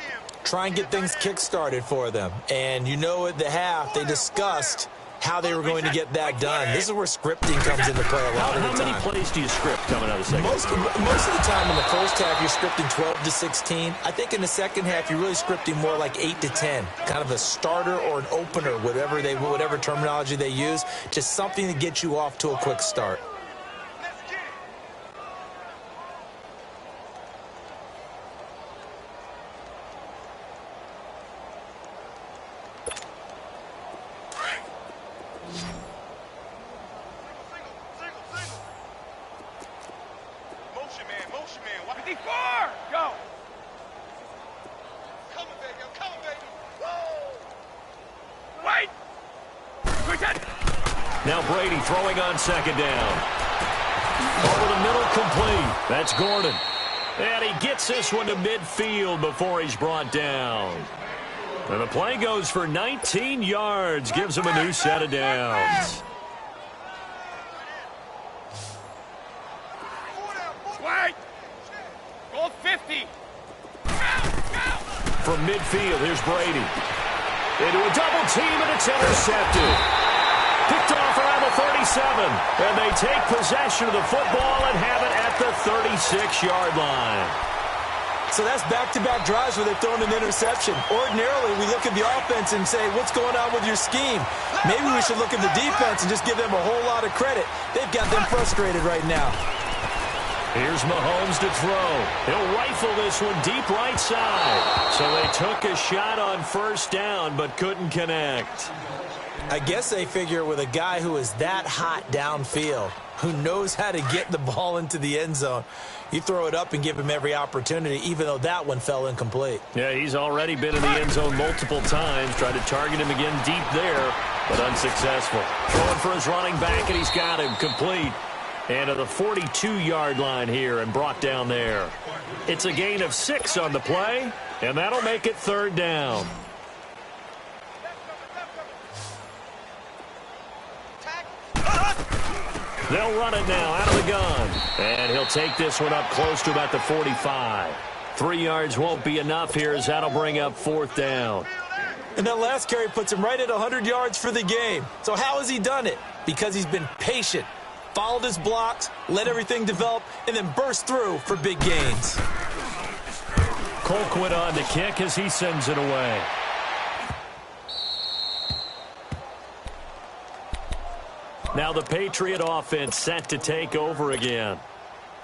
Try and get things kick-started for them. And you know at the half, they discussed how they were going to get that done. This is where scripting comes into play a lot of the time. How many plays do you script coming out of the second? Most of the time in the first half, you're scripting 12 to 16. I think in the second half, you're really scripting more like 8 to 10. Kind of a starter or an opener, whatever terminology they use. Just something to get you off to a quick start. Now Brady throwing on second down. Over the middle, complete. That's Gordon. And he gets this one to midfield before he's brought down. And the play goes for 19 yards. Gives him a new set of downs. Wait! Go 50! From midfield, here's Brady. Into a double team, and it's intercepted. Picked off around the 37, and they take possession of the football and have it at the 36-yard line. So that's back-to-back drives where they've thrown an interception. Ordinarily, we look at the offense and say, what's going on with your scheme? Maybe we should look at the defense and just give them a whole lot of credit. They've got them frustrated right now. Here's Mahomes to throw. He'll rifle this one deep right side. So they took a shot on first down but couldn't connect. I guess they figure with a guy who is that hot downfield, who knows how to get the ball into the end zone, you throw it up and give him every opportunity, even though that one fell incomplete. Yeah, he's already been in the end zone multiple times. Tried to target him again deep there, but unsuccessful. Throwing for his running back, and he's got him complete. And to the 42-yard line here and brought down there. It's a gain of 6 on the play, and that'll make it third down. They'll run it now out of the gun. And he'll take this one up close to about the 45. 3 yards won't be enough here as that'll bring up fourth down. And that last carry puts him right at 100 yards for the game. So how has he done it? Because he's been patient, followed his blocks, let everything develop, and then burst through for big gains. Colquitt on to kick as he sends it away. Now the Patriot offense set to take over again.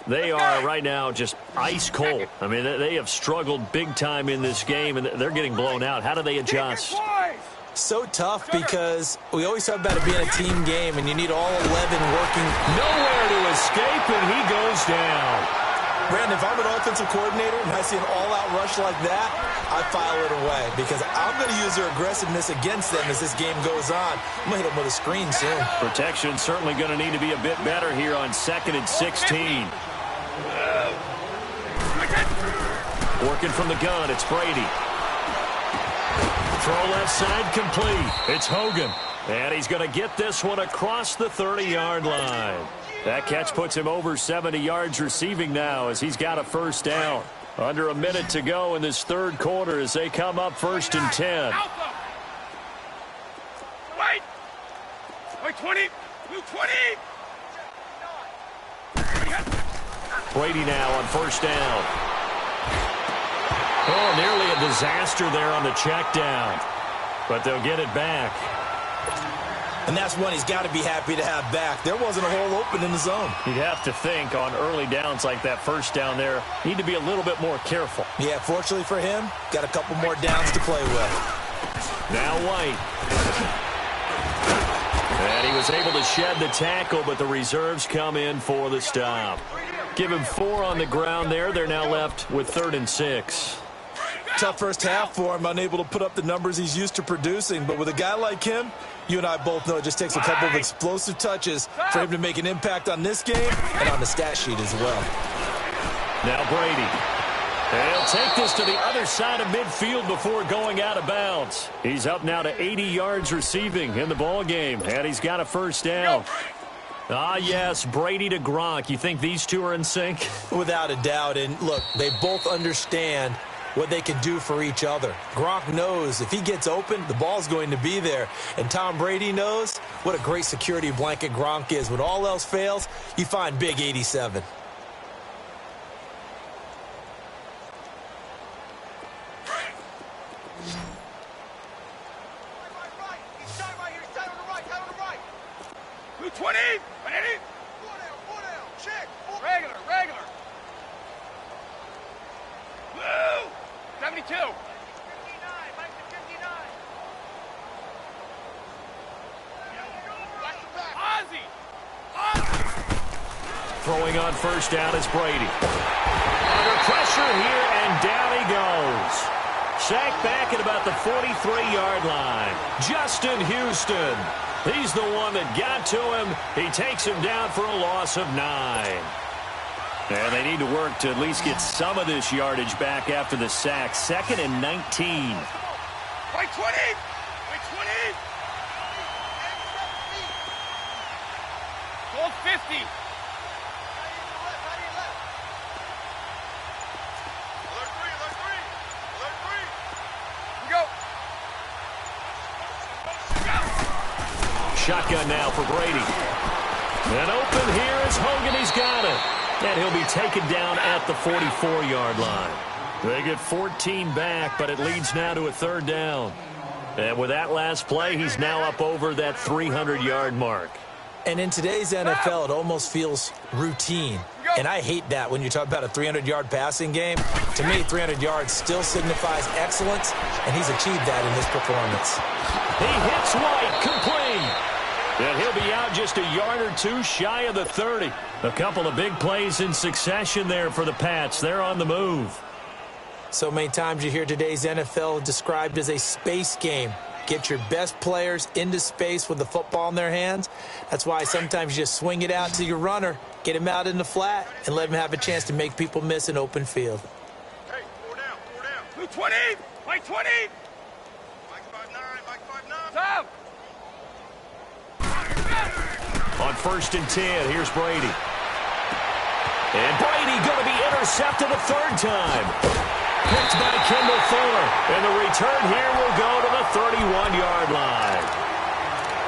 They are right now just ice cold. I mean, they have struggled big time in this game, and they're getting blown out. How do they adjust? So tough because we always talk about it being a team game, and you need all 11 working. Nowhere to escape, and he goes down. Brandon, if I'm an offensive coordinator and I see an all-out rush like that, I file it away because I'm going to use their aggressiveness against them as this game goes on. I'm going to hit them with a screen soon. Protection certainly going to need to be a bit better here on 2nd and 16. Working from the gun, it's Brady. Throw left side complete. It's Hogan. And he's going to get this one across the 30-yard line. That catch puts him over 70 yards receiving now as he's got a first down. Under a minute to go in this third quarter as they come up 1st and 10. Wait, 20. 20. Brady now on first down. Oh, nearly a disaster there on the check down. But they'll get it back. And that's one he's got to be happy to have back. There wasn't a hole open in the zone. You'd have to think on early downs like that first down there, need to be a little bit more careful. Yeah, fortunately for him, got a couple more downs to play with. Now White. And he was able to shed the tackle, but the reserves come in for the stop. Give him 4 on the ground there. They're now left with 3rd and 6. Tough first half for him, unable to put up the numbers he's used to producing. But with a guy like him, you and I both know it just takes a couple of explosive touches for him to make an impact on this game and on the stat sheet as well. Now Brady. And he'll take this to the other side of midfield before going out of bounds. He's up now to 80 yards receiving in the ballgame, and he's got a first down. Ah, yes, Brady to Gronk. You think these two are in sync? Without a doubt. And look, they both understand what they can do for each other. Gronk knows if he gets open, the ball's going to be there. And Tom Brady knows what a great security blanket Gronk is. When all else fails, you find big 87. Throwing on first down is Brady. Under pressure here, and down he goes. Sacked back at about the 43-yard line. Justin Houston. He's the one that got to him. He takes him down for a loss of 9. And they need to work to at least get some of this yardage back after the sack. 2nd and 19. Right 20! Right 20! Goal 50! Shotgun now for Brady. And open here is Hogan. He's got it. And he'll be taken down at the 44-yard line. They get 14 back, but it leads now to a 3rd down. And with that last play, he's now up over that 300-yard mark. And in today's NFL, it almost feels routine. And I hate that when you talk about a 300-yard passing game. To me, 300 yards still signifies excellence, and he's achieved that in this performance. He hits White, complete. And he'll be out just a yard or two shy of the 30. A couple of big plays in succession there for the Pats. They're on the move. So many times you hear today's NFL described as a space game. Get your best players into space with the football in their hands. That's why sometimes you just swing it out to your runner, get him out in the flat, and let him have a chance to make people miss an open field. Hey, 4 down, 4 down. Blue 20! Mike 20! Mike 5'9", Mike 5'9". Stop! On 1st and 10, here's Brady. And Brady going to be intercepted a 3rd time. Picked by Kendall Fuller. And the return here will go to the 31-yard line.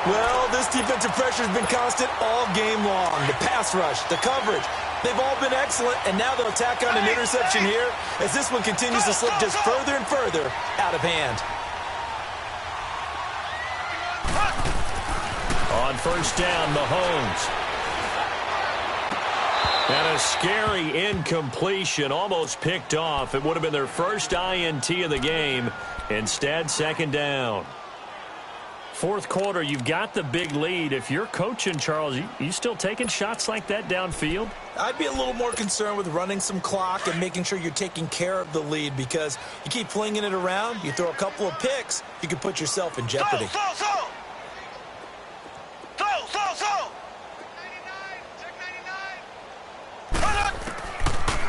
Well, this defensive pressure has been constant all game long. The pass rush, the coverage, they've all been excellent. And now they'll tack on an interception here as this one continues to slip just further and further out of hand. On 1st down, Mahomes. And a scary incompletion, almost picked off. It would have been their first INT of the game. Instead, 2nd down. 4th quarter, you've got the big lead. If you're coaching, Charles, you still taking shots like that downfield? I'd be a little more concerned with running some clock and making sure you're taking care of the lead, because you keep flinging it around, you throw a couple of picks, you can put yourself in jeopardy.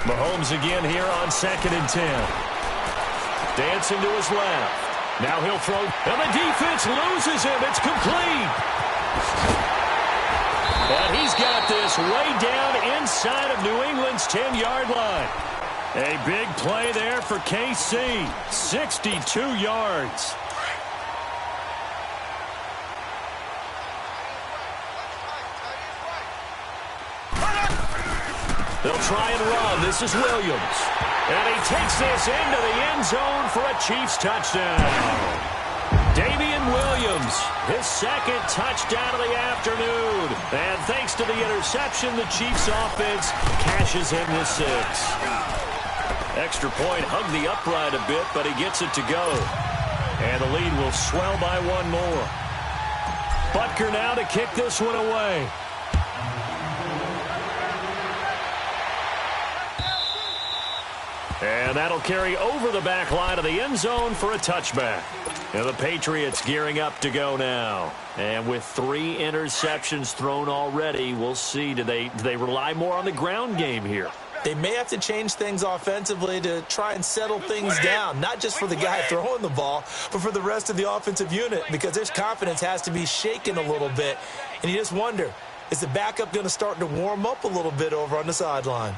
Mahomes again here on 2nd and 10. Dancing to his left. Now he'll throw, and the defense loses him. It's complete. And he's got this way down inside of New England's 10-yard line. A big play there for KC. 62 yards. They'll try and run. This is Williams. And he takes this into the end zone for a Chiefs touchdown. Damian Williams, his 2nd touchdown of the afternoon. And thanks to the interception, the Chiefs offense cashes in with 6. Extra point, hugged the upright a bit, but he gets it to go. And the lead will swell by one more. Butker now to kick this one away. And that'll carry over the back line of the end zone for a touchback. And the Patriots gearing up to go now. And with 3 interceptions thrown already, we'll see. Do they rely more on the ground game here? They may have to change things offensively to try and settle things down, not just for the guy throwing the ball, but for the rest of the offensive unit, because their confidence has to be shaken a little bit. And you just wonder, is the backup going to start to warm up a little bit over on the sideline?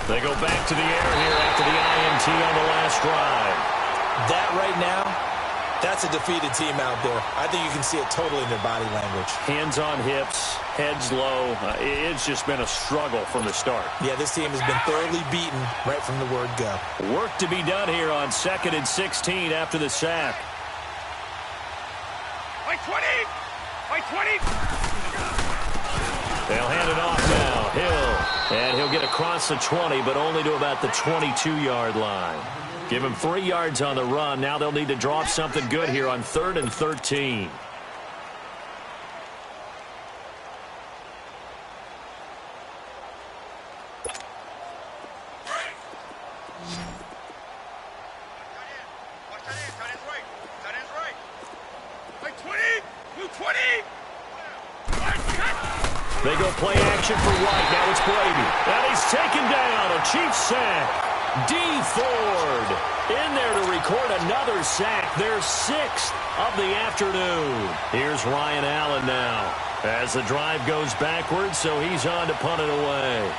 They go back to the air here after the INT on the last drive. That right now, that's a defeated team out there. I think you can see it totally in their body language. Hands on hips, heads low. It's just been a struggle from the start. Yeah, this team has been thoroughly beaten right from the word go. Work to be done here on 2nd and 16 after the sack. By 20! By 20! They'll hand it off now. Hill. And he'll get across the 20, but only to about the 22-yard line. Give him 3 yards on the run. Now they'll need to draw up something good here on 3rd and 13. They go play action for White. Now it's Brady. And he's taken down. A Chiefs sack. D. Ford in there to record another sack. Their 6th of the afternoon. Here's Ryan Allen now as the drive goes backwards, so he's on to punt it away.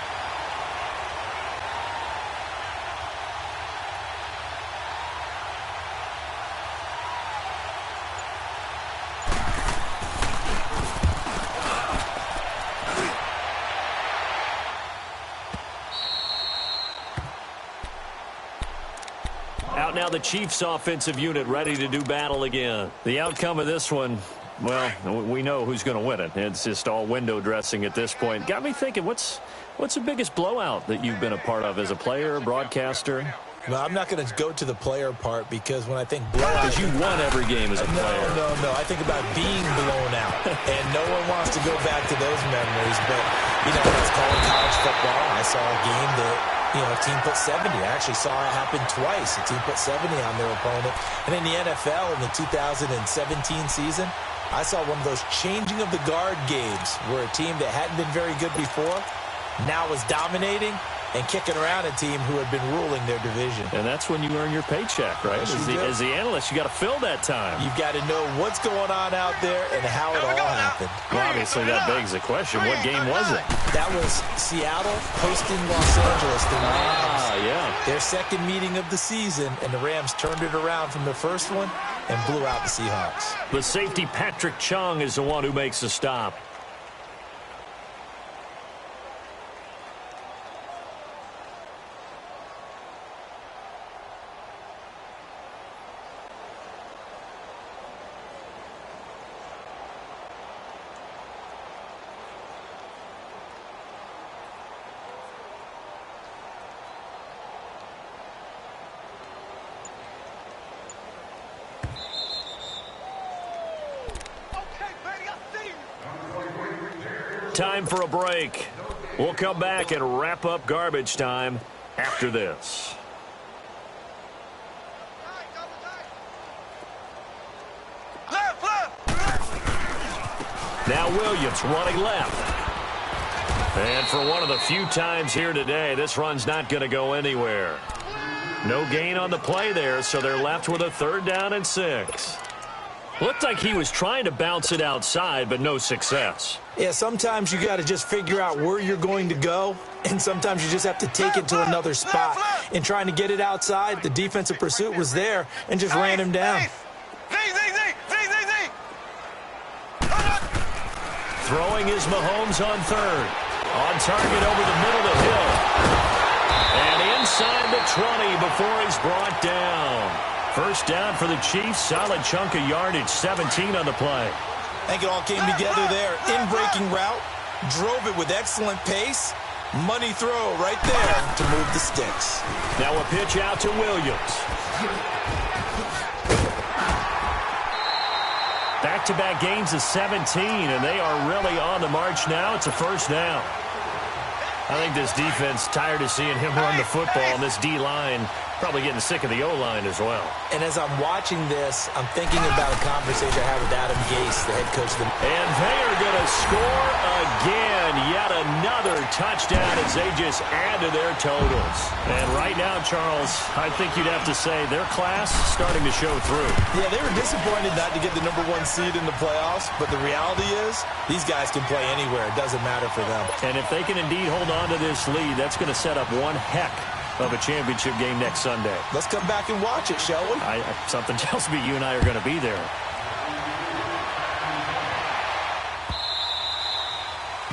Now the Chiefs offensive unit ready to do battle again. The outcome of this one, well, we know who's going to win it. It's just all window dressing at this point. Got me thinking, what's the biggest blowout that you've been a part of as a player, broadcaster? Well, I'm not going to go to the player part because when I think blowout... Because you won every game as a player. No. I think about being blown out. And no one wants to go back to those memories. But, you know, when I was calling college football, I saw a game that... a team put 70. I actually saw it happen twice. A team put 70 on their opponent. And in the NFL in the 2017 season, I saw one of those changing of the guard games where a team that hadn't been very good before now was dominating and kicking around a team who had been ruling their division. And that's when you earn your paycheck, right? As the analyst, you got to fill that time. You've got to know what's going on out there and how it all happened. Well, obviously, that begs the question, what game was it? That was Seattle hosting Los Angeles, the Rams. Yeah. Their second meeting of the season, and the Rams turned it around from the first one and blew out the Seahawks. The safety, Patrick Chung, is the one who makes the stop. Time for a break. We'll come back and wrap up garbage time after this. Now Williams running left. And for one of the few times here today, this run's not going to go anywhere. No gain on the play there, so they're left with a 3rd down and 6. Looked like he was trying to bounce it outside, but no success. Yeah, sometimes you got to just figure out where you're going to go, and sometimes you just have to take it to another spot. In trying to get it outside, the defensive pursuit was there and just ran him down. Throwing is Mahomes on 3rd. On target over the middle to Hill. And inside the 20 before he's brought down. First down for the Chiefs. Solid chunk of yardage. 17 on the play. I think it all came together there. In-breaking route. Drove it with excellent pace. Money throw right there to move the sticks. Now a pitch out to Williams. Back-to-back gains of 17, and they are really on the march now. It's a first down. I think this defense tired of seeing him run the football, and this D-line probably getting sick of the O-line as well. And as I'm watching this, I'm thinking about a conversation I had with Adam Gase, the head coach of the... And they are going to score again. Yet another touchdown as they just add to their totals. And right now, Charles, I think you'd have to say their class starting to show through. Yeah, they were disappointed not to get the #1 seed in the playoffs, but the reality is these guys can play anywhere. It doesn't matter for them. And if they can indeed hold on to this lead, that's going to set up one heck of a championship game next Sunday. Let's come back and watch it, shall we? Something tells me you and I are going to be there.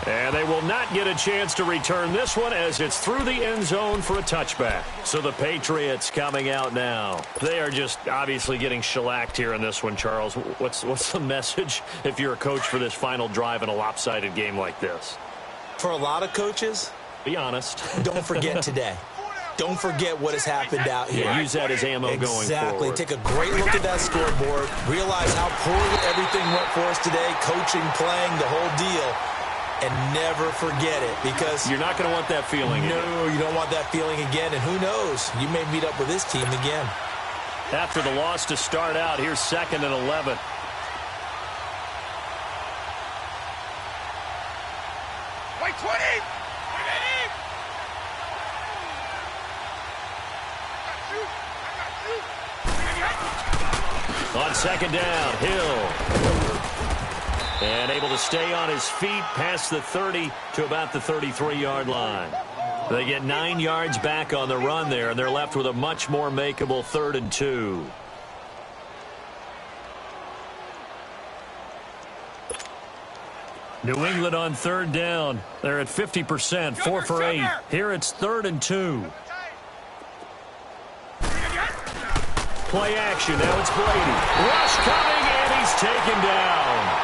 And they will not get a chance to return this one as it's through the end zone for a touchback. So the Patriots coming out now. They are just obviously getting shellacked here in this one, Charles. What's the message if you're a coach for this final drive in a lopsided game like this? For a lot of coaches, be honest. Don't forget today. Don't forget what has happened out here. Yeah, use that as ammo going forward. Exactly. Take a great look at that scoreboard. Realize how poorly everything went for us today. Coaching, playing, the whole deal. And never forget it, because you're not going to want that feeling again. No, you don't want that feeling again. And who knows? You may meet up with this team again. After the loss to start out, here's 2nd and 11. Wait, 20! On 2nd down, Hill. And able to stay on his feet past the 30 to about the 33-yard line. They get 9 yards back on the run there, and they're left with a much more makeable 3rd and 2. New England on 3rd down. They're at 50%, 4 for 8. Here it's 3rd and 2. Play action. Now it's Brady. Rush coming, and he's taken down.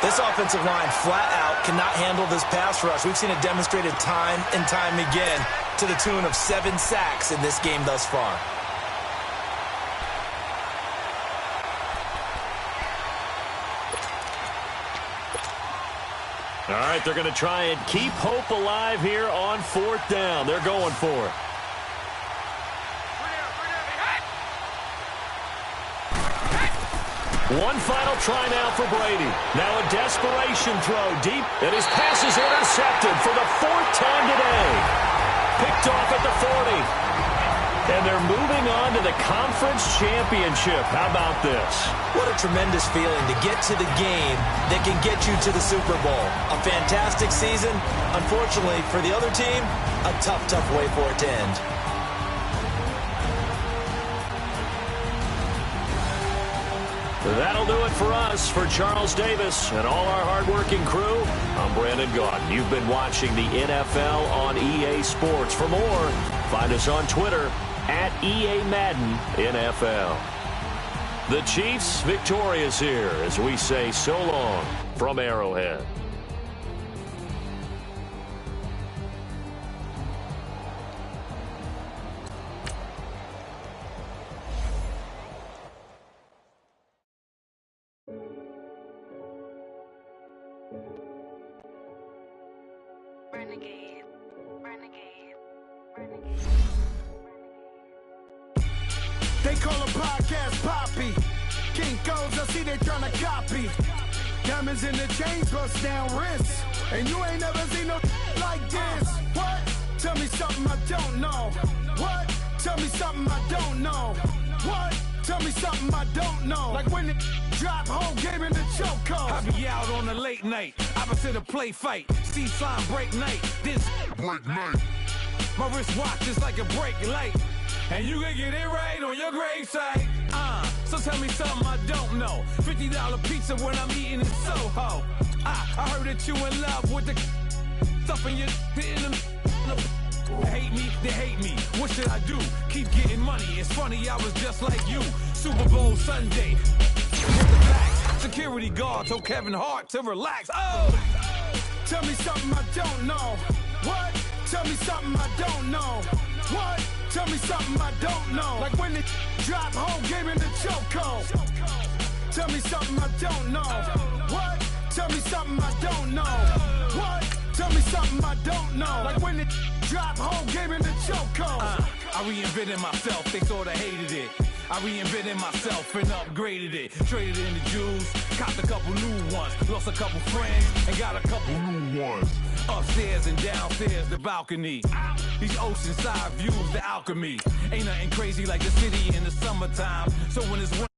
This offensive line flat out cannot handle this pass rush. We've seen it demonstrated time and time again to the tune of 7 sacks in this game thus far. All right, they're going to try and keep hope alive here on 4th down. They're going for it. One final try now for Brady. Now a desperation throw deep, and his pass is intercepted for the 4th time today. Picked off at the 40. And they're moving on to the conference championship. How about this? What a tremendous feeling to get to the game that can get you to the Super Bowl. A fantastic season. Unfortunately, for the other team, a tough way for it to end. That'll do it for us. For Charles Davis and all our hardworking crew, I'm Brandon Gaudin. You've been watching the NFL on EA Sports. For more, find us on Twitter at EA Madden NFL. The Chiefs victorious here as we say so long from Arrowhead. Renegade, renegade, renegade. They call a podcast Poppy. Kinkos, I see they tryna copy. Diamonds in the chains, bust down wrists. And you ain't never seen no like this. What? Tell me something I don't know. What? Tell me something I don't know. What? Tell me something I don't know. Like when it drop, whole game in the chokehold. I be out on a late night, opposite a play fight. See sign break night, this break night. My wrist watch is like a break light. And you can get it right on your gravesite. So tell me something I don't know. $50 pizza when I'm eating in Soho. I heard that you in love with the stuff in your They hate me, they hate me. What should I do? Keep getting money. It's funny, I was just like you. Super Bowl Sunday. With the facts. Security guard told Kevin Hart to relax. Oh! Tell me something I don't know. What? Tell me something I don't know. What? Tell me something I don't know. Like when it drop whole game in the chokehold. Tell me something I don't know. What? Tell me something I don't know. What? Tell me something I don't know. Like when it drop whole game in the chokehold. I reinvented myself, they sorta hated it. I reinvented myself and upgraded it. Traded in the jewels, copped a couple new ones. Lost a couple friends and got a couple new ones. Upstairs and downstairs, the balcony. These oceanside views, the alchemy. Ain't nothing crazy like the city in the summertime. So when it's